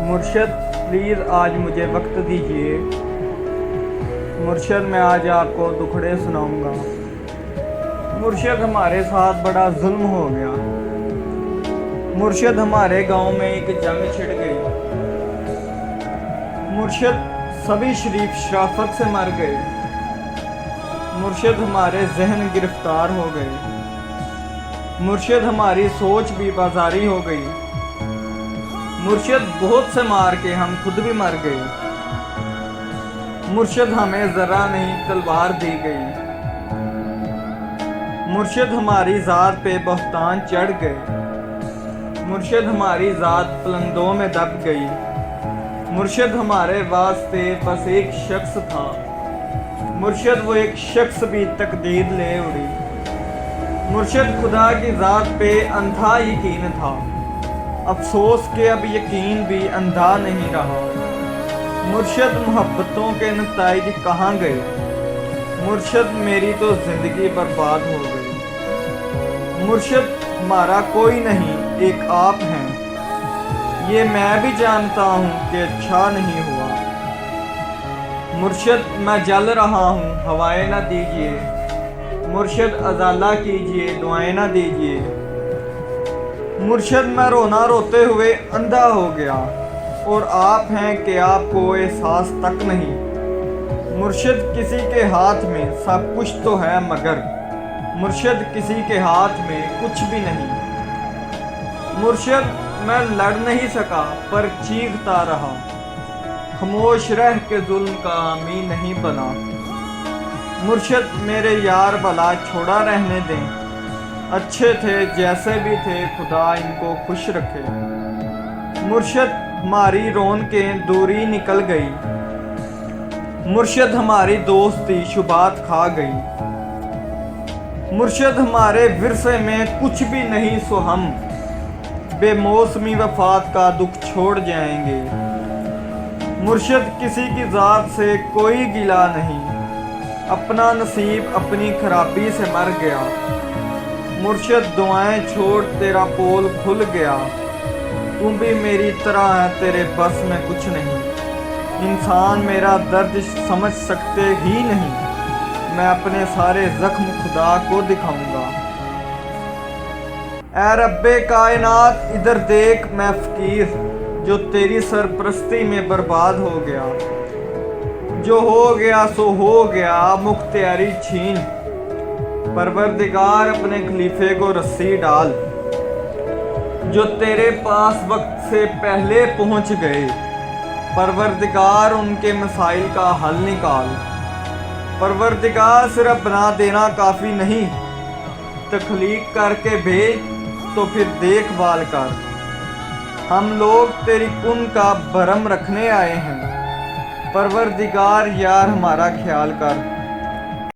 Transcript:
مرشد پلیز آج مجھے وقت دیجیے۔ مرشد میں آج آپ کو دکھڑے سناؤں گا۔ مرشد ہمارے ساتھ بڑا ظلم ہو گیا۔ مرشد ہمارے گاؤں میں ایک جنگ چھڑ گئی۔ مرشد سبھی شریف شرافت سے مر گئے۔ مرشد ہمارے ذہن گرفتار ہو گئے۔ مرشد ہماری سوچ بھی بازاری ہو گئی۔ مرشد بہت سے مار کے ہم خود بھی مر گئے۔ مرشد ہمیں ذرا نہیں تلوار دی گئی۔ مرشد ہماری ذات پہ بہتان چڑھ گئے۔ مرشد ہماری ذات پلندوں میں دب گئی۔ مرشد ہمارے واسطے بس ایک شخص تھا۔ مرشد وہ ایک شخص بھی تقدیر لے اڑی۔ مرشد خدا کی ذات پہ اندھا یقین تھا۔ افسوس کہ اب یقین بھی اندھا نہیں رہا۔ مرشد محبتوں کے نتائج کہاں گئے؟ مرشد میری تو زندگی برباد ہو گئی۔ مرشد ہمارا کوئی نہیں، ایک آپ ہیں۔ یہ میں بھی جانتا ہوں کہ اچھا نہیں ہوا۔ مرشد میں جل رہا ہوں، ہوائیں نہ دیجیے۔ مرشد ازالہ کیجیے، دعائیں نہ دیجیے۔ مرشد میں رونا روتے ہوئے اندھا ہو گیا، اور آپ ہیں کہ آپ کو احساس تک نہیں۔ مرشد کسی کے ہاتھ میں سب کچھ تو ہے، مگر مرشد کسی کے ہاتھ میں کچھ بھی نہیں۔ مرشد میں لڑ نہیں سکا پر چیختا رہا، خاموش رہ کے ظلم کا حامی نہیں بنا۔ مرشد میرے یار بھلا چھوڑا رہنے دیں، اچھے تھے جیسے بھی تھے، خدا ان کو خوش رکھے۔ مرشد ہماری رونقیں دوری نکل گئی۔ مرشد ہماری دوستی شبہات کھا گئی۔ مرشد ہمارے ورثے میں کچھ بھی نہیں، سو ہم بے موسمی وفات کا دکھ چھوڑ جائیں گے۔ مرشد کسی کی ذات سے کوئی گلہ نہیں، اپنا نصیب اپنی خرابی سے مر گیا۔ مرشد دعائیں چھوڑ، تیرا پول کھل گیا۔ تم بھی میری طرح ہے، تیرے بس میں کچھ نہیں۔ انسان میرا درد سمجھ سکتے ہی نہیں، میں اپنے سارے زخم خدا کو دکھاؤں گا۔ اے رب کائنات ادھر دیکھ، میں فقیر جو تیری سرپرستی میں برباد ہو گیا۔ جو ہو گیا سو ہو گیا، مختاری چھین۔ پروردگار اپنے خلیفے کو رسی ڈال، جو تیرے پاس وقت سے پہلے پہنچ گئے۔ پروردگار ان کے مسائل کا حل نکال۔ پروردگار صرف بنا دینا کافی نہیں، تخلیق کر کے بھیج تو پھر دیکھ بھال کر۔ ہم لوگ تیری کن کا بھرم رکھنے آئے ہیں، پروردگار یار ہمارا خیال کر۔